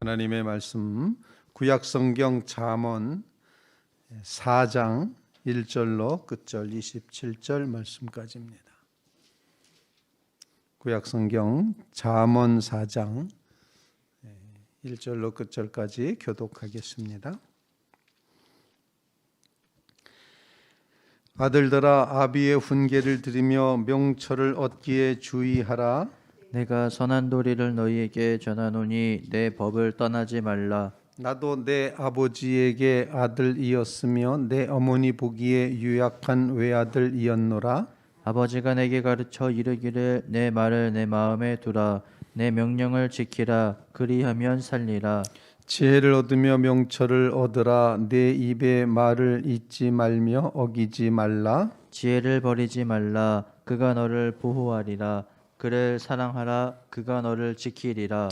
하나님의 말씀 구약성경 잠언 4장 1절로 끝절 27절 말씀까지입니다. 구약성경 잠언 4장 1절로 끝절까지 교독하겠습니다. 아들들아 아비의 훈계를 들으며 명철을 얻기에 주의하라. 내가 선한 도리를 너희에게 전하노니 내 법을 떠나지 말라. 나도 내 아버지에게 아들이었으며 내 어머니 보기에 유약한 외아들이었노라. 아버지가 내게 가르쳐 이르기를 내 말을 내 마음에 두라. 내 명령을 지키라. 그리하면 살리라. 지혜를 얻으며 명철을 얻으라. 내 입의 말을 잊지 말며 어기지 말라. 지혜를 버리지 말라. 그가 너를 보호하리라. 그를 사랑하라. 그가 너를 지키리라.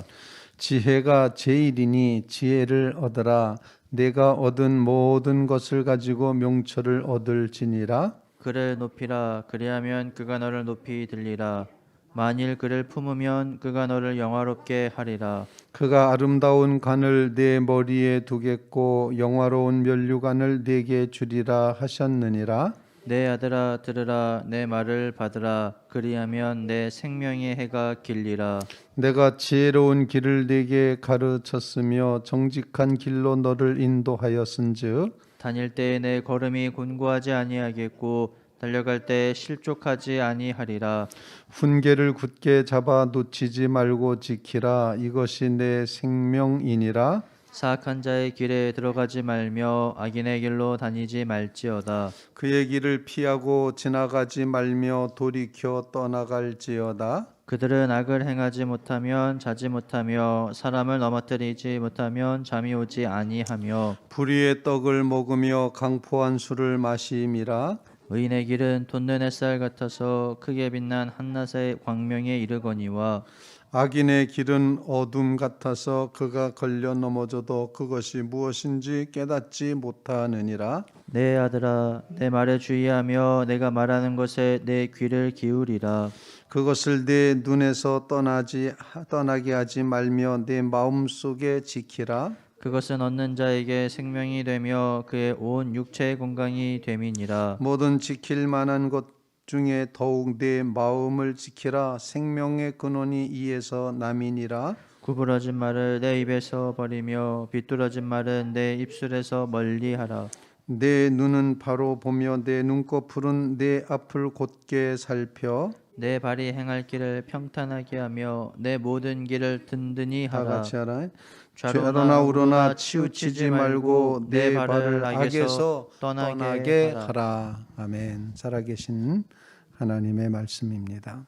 지혜가 제일이니 지혜를 얻으라. 내가 얻은 모든 것을 가지고 명철을 얻을지니라. 그를 높이라. 그리하면 그가 너를 높이 들리라. 만일 그를 품으면 그가 너를 영화롭게 하리라. 그가 아름다운 관을 내 머리에 두겠고 영화로운 면류관을 내게 주리라 하셨느니라. 내 아들아 들으라. 내 말을 받으라. 그리하면 내 생명의 해가 길리라. 내가 지혜로운 길을 내게 가르쳤으며 정직한 길로 너를 인도하였은즉 다닐 때에 내 걸음이 곤고하지 아니하겠고 달려갈 때 실족하지 아니하리라. 훈계를 굳게 잡아 놓치지 말고 지키라. 이것이 내 생명이니라. 사악한 자의 길에 들어가지 말며 악인의 길로 다니지 말지어다. 그의 길을 피하고 지나가지 말며 돌이켜 떠나갈지어다. 그들은 악을 행하지 못하면 자지 못하며 사람을 넘어뜨리지 못하면 잠이 오지 아니하며 불의의 떡을 먹으며 강포한 술을 마심이라. 의인의 길은 돋는 햇살 같아서 크게 빛난 한낮의 광명에 이르거니와 악인의 길은 어둠 같아서 그가 걸려 넘어져도 그것이 무엇인지 깨닫지 못하느니라. 내 아들아 내 말에 주의하며 내가 말하는 것에 내 귀를 기울이라. 그것을 내 눈에서 떠나게 하지 말며 내 마음속에 지키라. 그것은 얻는 자에게 생명이 되며 그의 온 육체의 건강이 됨이니라. 모든 지킬 만한 것 중에 더욱 내 마음을 지키라. 생명의 근원이 이에서 남이니라. 구부러진 말을 내 입에서 버리며 비뚤어진 말은 내 입술에서 멀리하라. 내 눈은 바로 보며 내 눈꺼풀은 내 앞을 곧게 살펴. 내 발이 행할 길을 평탄하게 하며 내 모든 길을 든든히 다 하라. 같이 하라. 좌로나 좌로나 우로나 우로나 치우치지 말고 내 발을 악에서 떠나게 떠나게 하라. 하라. 아멘. 살아계신 하나님의 말씀입니다.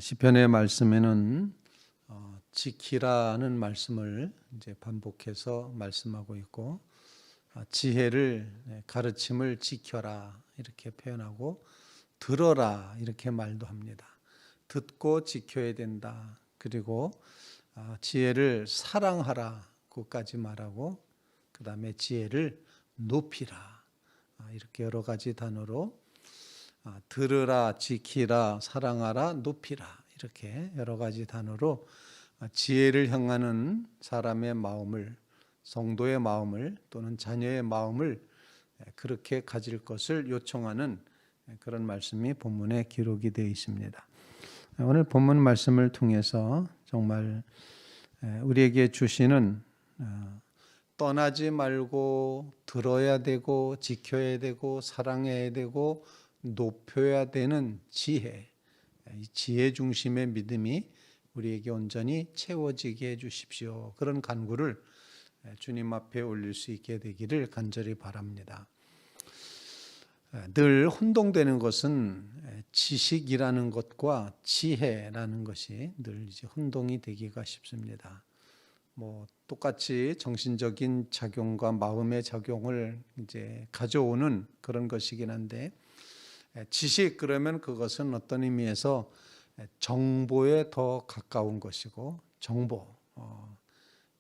시편의 말씀에는 지키라는 말씀을 이제 반복해서 말씀하고 있고 지혜를 가르침을 지켜라 이렇게 표현하고 들어라 이렇게 말도 합니다. 듣고 지켜야 된다. 그리고 지혜를 사랑하라 그까지 말하고 그 다음에 지혜를 높이라 이렇게 여러 가지 단어로 들으라, 지키라, 사랑하라, 높이라 이렇게 여러 가지 단어로 지혜를 향하는 사람의 마음을 성도의 마음을 또는 자녀의 마음을 그렇게 가질 것을 요청하는 그런 말씀이 본문에 기록이 되어 있습니다. 오늘 본문 말씀을 통해서 정말 우리에게 주시는 떠나지 말고 들어야 되고 지켜야 되고 사랑해야 되고 높여야 되는 지혜, 이 지혜 중심의 믿음이 우리에게 온전히 채워지게 해주십시오. 그런 간구를 주님 앞에 올릴 수 있게 되기를 간절히 바랍니다. 늘 혼동되는 것은 지식이라는 것과 지혜라는 것이 늘 이제 혼동이 되기가 쉽습니다. 똑같이 정신적인 작용과 마음의 작용을 이제 가져오는 그런 것이긴 한데 지식 그러면 그것은 어떤 의미에서 정보에 더 가까운 것이고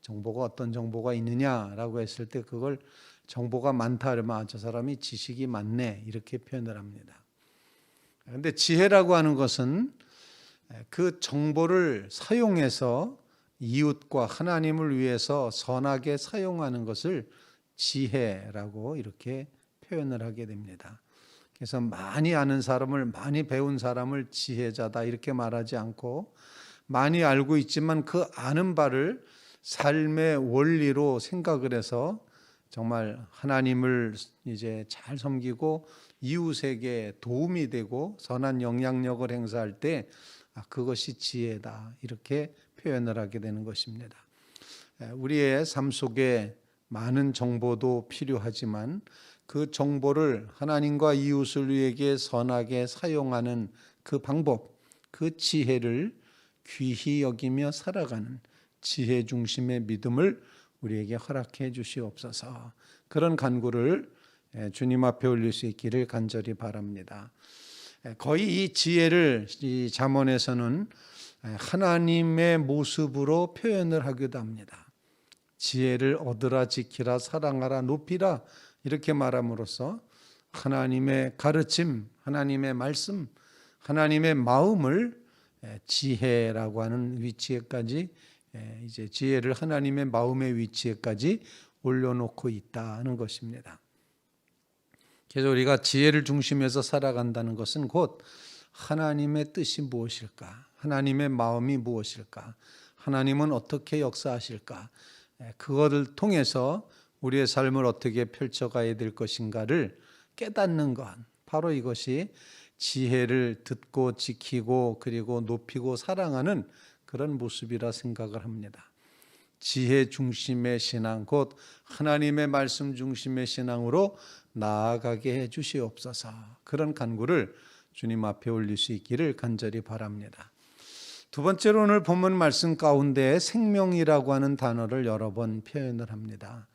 정보가 어떤 정보가 있느냐라고 했을 때 그걸 정보가 많다 그러면 저 사람이 지식이 많네 이렇게 표현을 합니다. 그런데 지혜라고 하는 것은 그 정보를 사용해서 이웃과 하나님을 위해서 선하게 사용하는 것을 지혜라고 이렇게 표현을 하게 됩니다. 그래서 많이 아는 사람을, 많이 배운 사람을 지혜자다 이렇게 말하지 않고, 많이 알고 있지만 그 아는 바를 삶의 원리로 생각을 해서 정말 하나님을 이제 잘 섬기고 이웃에게 도움이 되고 선한 영향력을 행사할 때 그것이 지혜다 이렇게 표현을 하게 되는 것입니다. 우리의 삶 속에 많은 정보도 필요하지만 그 정보를 하나님과 이웃을 위해 선하게 사용하는 그 방법, 그 지혜를 귀히 여기며 살아가는 지혜 중심의 믿음을 우리에게 허락해 주시옵소서. 그런 간구를 주님 앞에 올릴 수 있기를 간절히 바랍니다. 거의 이 지혜를 이 잠언에서는 하나님의 모습으로 표현을 하기도 합니다. 지혜를 얻으라, 지키라, 사랑하라, 높이라 이렇게 말함으로써 하나님의 가르침, 하나님의 말씀, 하나님의 마음을 지혜라고 하는 위치에까지, 이제 지혜를 하나님의 마음의 위치에까지 올려놓고 있다는 것입니다. 그래서 우리가 지혜를 중심해서 살아간다는 것은 곧 하나님의 뜻이 무엇일까? 하나님의 마음이 무엇일까? 하나님은 어떻게 역사하실까? 그것을 통해서 우리의 삶을 어떻게 펼쳐가야 될 것인가를 깨닫는 것, 바로 이것이 지혜를 듣고 지키고 그리고 높이고 사랑하는 그런 모습이라 생각을 합니다. 지혜 중심의 신앙, 곧 하나님의 말씀 중심의 신앙으로 나아가게 해 주시옵소서. 그런 간구를 주님 앞에 올릴 수 있기를 간절히 바랍니다. 두 번째로 오늘 본문 말씀 가운데 생명이라고 하는 단어를 여러 번 표현을 합니다.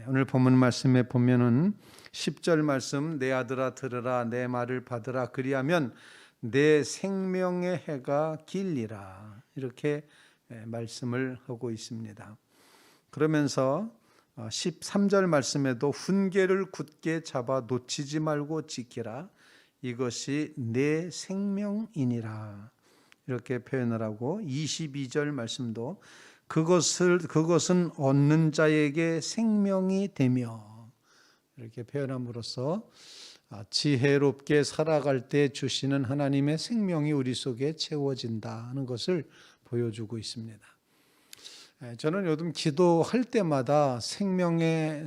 오늘 본문 말씀에 보면은 10절 말씀, 내 아들아 들으라, 내 말을 받으라, 그리하면 내 생명의 해가 길리라, 이렇게 말씀을 하고 있습니다. 그러면서 13절 말씀에도 훈계를 굳게 잡아 놓치지 말고 지키라, 이것이 내 생명이니라, 이렇게 표현을 하고 22절 말씀도 그것은 얻는 자에게 생명이 되며, 이렇게 표현함으로써 지혜롭게 살아갈 때 주시는 하나님의 생명이 우리 속에 채워진다는 것을 보여주고 있습니다. 저는 요즘 기도할 때마다 생명력의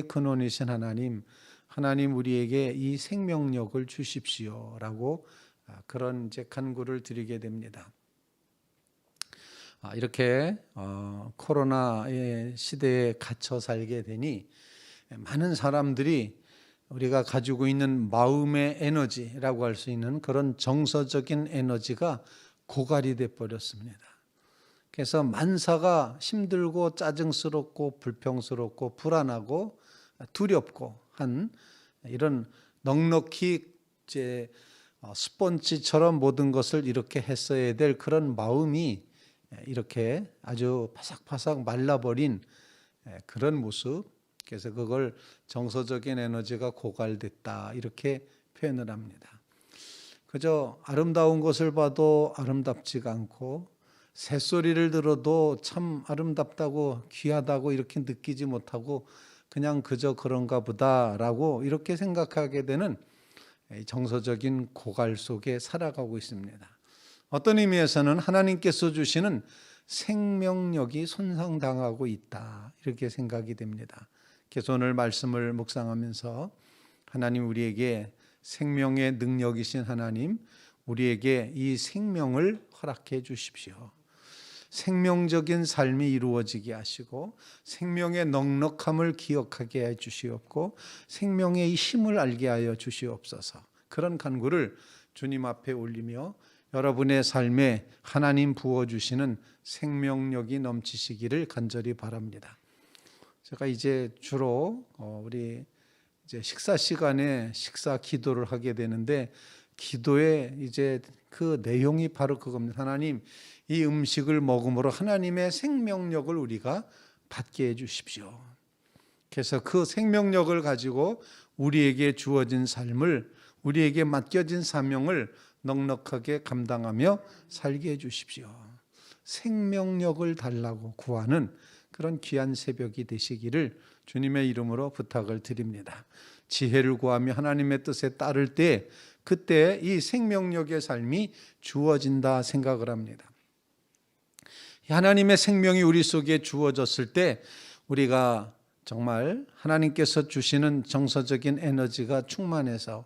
근원이신 하나님 우리에게 이 생명력을 주십시오라고 그런 이제 간구를 드리게 됩니다. 이렇게 코로나의 시대에 갇혀 살게 되니 많은 사람들이 우리가 가지고 있는 마음의 에너지라고 할 수 있는 그런 정서적인 에너지가 고갈이 돼 버렸습니다. 그래서 만사가 힘들고 짜증스럽고 불평스럽고 불안하고 두렵고 한 이런 넉넉히 이제 스펀지처럼 모든 것을 이렇게 했어야 될 그런 마음이 이렇게 아주 바삭바삭 말라버린 그런 모습, 그래서 그걸 정서적인 에너지가 고갈됐다 이렇게 표현을 합니다. 그저 아름다운 것을 봐도 아름답지가 않고 새소리를 들어도 참 아름답다고 귀하다고 이렇게 느끼지 못하고 그냥 그저 그런가 보다라고 이렇게 생각하게 되는 정서적인 고갈 속에 살아가고 있습니다. 어떤 의미에서는 하나님께서 주시는 생명력이 손상당하고 있다 이렇게 생각이 됩니다. 그래서 오늘 말씀을 묵상하면서 하나님 우리에게 생명의 능력이신 하나님, 우리에게 이 생명을 허락해 주십시오. 생명적인 삶이 이루어지게 하시고 생명의 넉넉함을 기억하게 해 주시옵고 생명의 힘을 알게 하여 주시옵소서. 그런 간구를 주님 앞에 올리며 여러분의 삶에 하나님 부어주시는 생명력이 넘치시기를 간절히 바랍니다. 제가 이제 주로 우리 이제 식사 시간에 식사 기도를 하게 되는데 기도의 이제 그 내용이 바로 그겁니다. 하나님, 이 음식을 먹음으로 하나님의 생명력을 우리가 받게 해 주십시오. 그래서 그 생명력을 가지고 우리에게 주어진 삶을, 우리에게 맡겨진 사명을 넉넉하게 감당하며 살게 해주십시오. 생명력을 달라고 구하는 그런 귀한 새벽이 되시기를 주님의 이름으로 부탁을 드립니다. 지혜를 구하며 하나님의 뜻에 따를 때 그때 이 생명력의 삶이 주어진다 생각을 합니다. 하나님의 생명이 우리 속에 주어졌을 때 우리가 정말 하나님께서 주시는 정서적인 에너지가 충만해서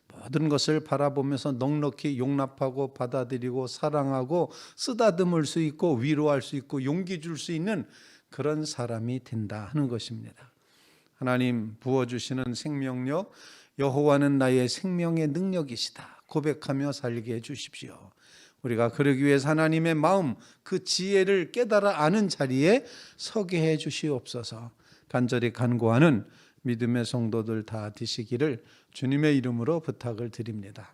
모든 것을 바라보면서 넉넉히 용납하고 받아들이고 사랑하고 쓰다듬을 수 있고 위로할 수 있고 용기 줄 수 있는 그런 사람이 된다 하는 것입니다. 하나님 부어주시는 생명력, 여호와는 나의 생명의 능력이시다 고백하며 살게 해주십시오. 우리가 그러기 위해서 하나님의 마음, 그 지혜를 깨달아 아는 자리에 서게 해 주시옵소서. 간절히 간구하는 믿음의 성도들 다 되시기를 주님의 이름으로 부탁을 드립니다.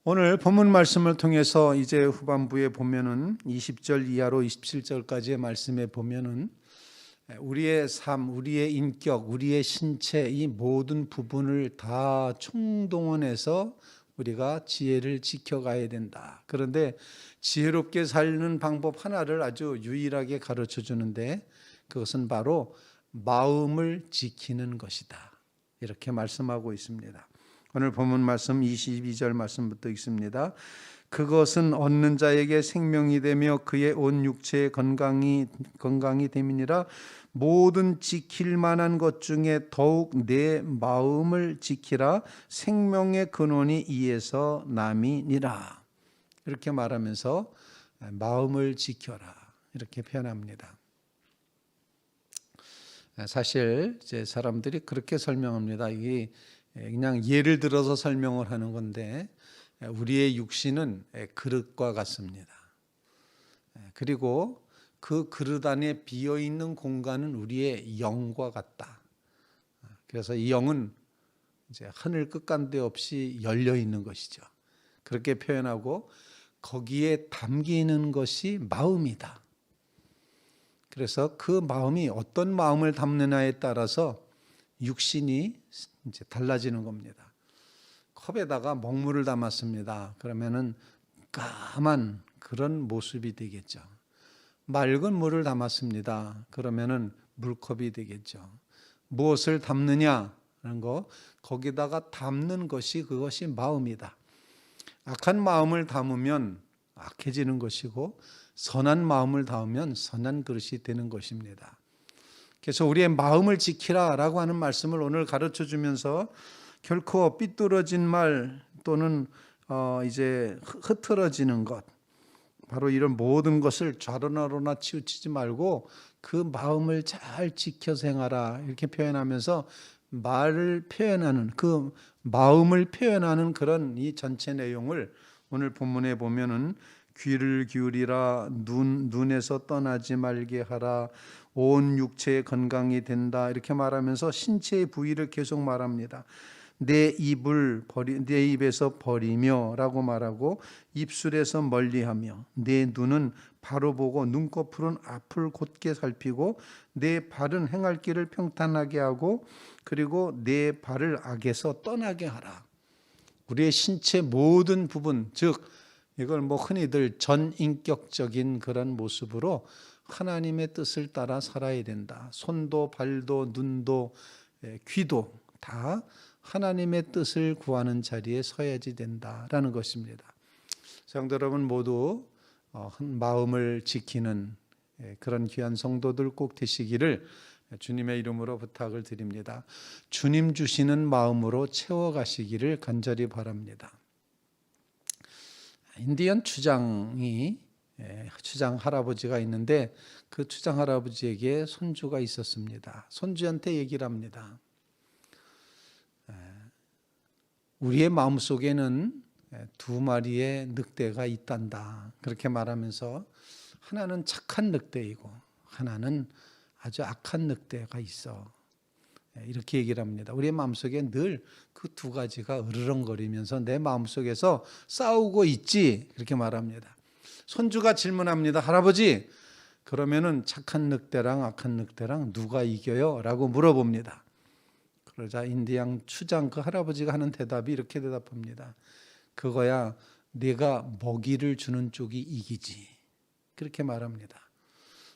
오늘 본문 말씀을 통해서 이제 후반부에 보면은 20절 이하로 27절까지의 말씀에 보면은 우리의 삶, 우리의 인격, 우리의 신체 이 모든 부분을 다 총동원해서 우리가 지혜를 지켜가야 된다. 그런데 지혜롭게 사는 방법 하나를 아주 유일하게 가르쳐 주는데 그것은 바로 마음을 지키는 것이다. 이렇게 말씀하고 있습니다. 오늘 본문 말씀 22절 말씀부터 읽습니다. 그것은 얻는 자에게 생명이 되며 그의 온 육체의 건강이 됨이니라. 모든 지킬 만한 것 중에 더욱 내 마음을 지키라. 생명의 근원이 이에서 남이니라. 이렇게 말하면서 마음을 지켜라 이렇게 표현합니다. 사실 이제 사람들이 그렇게 설명합니다. 이게 그냥 예를 들어서 설명을 하는 건데 우리의 육신은 그릇과 같습니다. 그리고 그 그릇 안에 비어있는 공간은 우리의 영과 같다. 그래서 이 영은 이제 하늘 끝간데 없이 열려 있는 것이죠. 그렇게 표현하고 거기에 담기는 것이 마음이다. 그래서 그 마음이 어떤 마음을 담느냐에 따라서 육신이 이제 달라지는 겁니다. 컵에다가 먹물을 담았습니다. 그러면은 까만 그런 모습이 되겠죠. 맑은 물을 담았습니다. 그러면은 물컵이 되겠죠. 무엇을 담느냐는 거, 거기다가 담는 것이 그것이 마음이다. 악한 마음을 담으면 악해지는 것이고 선한 마음을 담으면 선한 그릇이 되는 것입니다. 그래서 우리의 마음을 지키라라고 하는 말씀을 오늘 가르쳐 주면서 결코 삐뚤어진 말 또는 이제 흐트러지는 것, 바로 이런 모든 것을 좌로나로나 치우치지 말고 그 마음을 잘 지켜서 행하라 이렇게 표현하면서 말을 표현하는 그 마음을 표현하는 그런 이 전체 내용을 오늘 본문에 보면은 귀를 기울이라, 눈에서 떠나지 말게 하라, 온 육체의 건강이 된다 이렇게 말하면서 신체의 부위를 계속 말합니다. 내 입에서 버리며라고 말하고 입술에서 멀리하며 내 눈은 바로 보고 눈꺼풀은 앞을 곧게 살피고 내 발은 행할 길을 평탄하게 하고 그리고 내 발을 악에서 떠나게 하라. 우리의 신체 모든 부분, 즉 이걸 흔히들 전인격적인 그런 모습으로 하나님의 뜻을 따라 살아야 된다. 손도 발도 눈도 귀도 다 하나님의 뜻을 구하는 자리에 서야지 된다라는 것입니다. 성도 여러분 모두 마음을 지키는 그런 귀한 성도들 꼭 되시기를 주님의 이름으로 부탁을 드립니다. 주님 주시는 마음으로 채워가시기를 간절히 바랍니다. 인디언 추장 할아버지가 있는데 그 추장 할아버지에게 손주가 있었습니다. 손주한테 얘기를 합니다. 우리의 마음속에는 두 마리의 늑대가 있단다. 그렇게 말하면서 하나는 착한 늑대이고 하나는 아주 악한 늑대가 있어. 이렇게 얘기를 합니다. 우리의 마음속에 늘 그 두 가지가 으르렁거리면서 내 마음속에서 싸우고 있지. 그렇게 말합니다. 손주가 질문합니다. 할아버지, 그러면은 착한 늑대랑 악한 늑대랑 누가 이겨요? 라고 물어봅니다. 그러자 인디안 추장 그 할아버지가 하는 대답이 이렇게 대답합니다. 그거야 내가 먹이를 주는 쪽이 이기지. 그렇게 말합니다.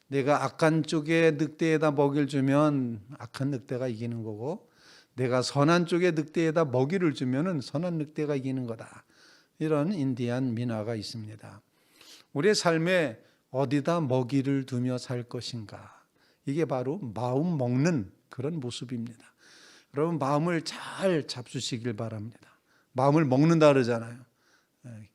내가 악한 쪽에 늑대에다 먹이를 주면 악한 늑대가 이기는 거고, 내가 선한 쪽에 늑대에다 먹이를 주면은 선한 늑대가 이기는 거다. 이런 인디안 민화가 있습니다. 우리의 삶에 어디다 먹이를 두며 살 것인가? 이게 바로 마음 먹는 그런 모습입니다. 여러분, 마음을 잘 잡수시길 바랍니다. 마음을 먹는다 그러잖아요.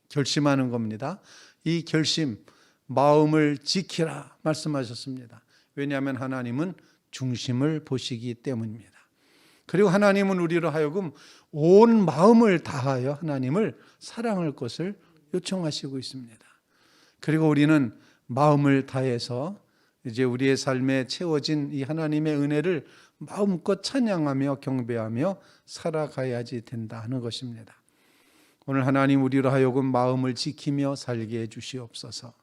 결심하는 겁니다. 이 결심, 마음을 지키라 말씀하셨습니다. 왜냐하면 하나님은 중심을 보시기 때문입니다. 그리고 하나님은 우리로 하여금 온 마음을 다하여 하나님을 사랑할 것을 요청하시고 있습니다. 그리고 우리는 마음을 다해서 이제 우리의 삶에 채워진 이 하나님의 은혜를 마음껏 찬양하며 경배하며 살아가야지 된다 하는 것입니다. 오늘 하나님 우리로 하여금 마음을 지키며 살게 해 주시옵소서.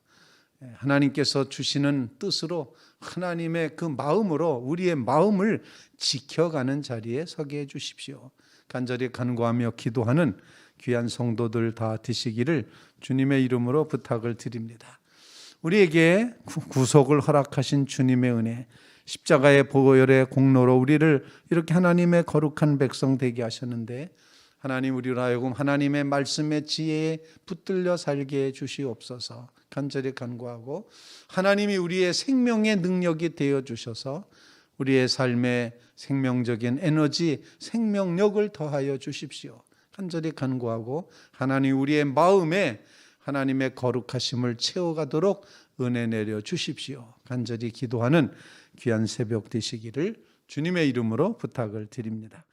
하나님께서 주시는 뜻으로 하나님의 그 마음으로 우리의 마음을 지켜가는 자리에 서게 해 주십시오. 간절히 간구하며 기도하는 귀한 성도들 다 되시기를 주님의 이름으로 부탁을 드립니다. 우리에게 구속을 허락하신 주님의 은혜, 십자가의 보혈의 공로로 우리를 이렇게 하나님의 거룩한 백성 되게 하셨는데, 하나님 우리로 하여금 하나님의 말씀의 지혜에 붙들려 살게 해 주시옵소서. 간절히 간구하고 하나님이 우리의 생명의 능력이 되어 주셔서 우리의 삶에 생명적인 에너지, 생명력을 더하여 주십시오. 간절히 간구하고 하나님 우리의 마음에 하나님의 거룩하심을 채워가도록 은혜 내려 주십시오. 간절히 기도하는 귀한 새벽 되시기를 주님의 이름으로 부탁을 드립니다.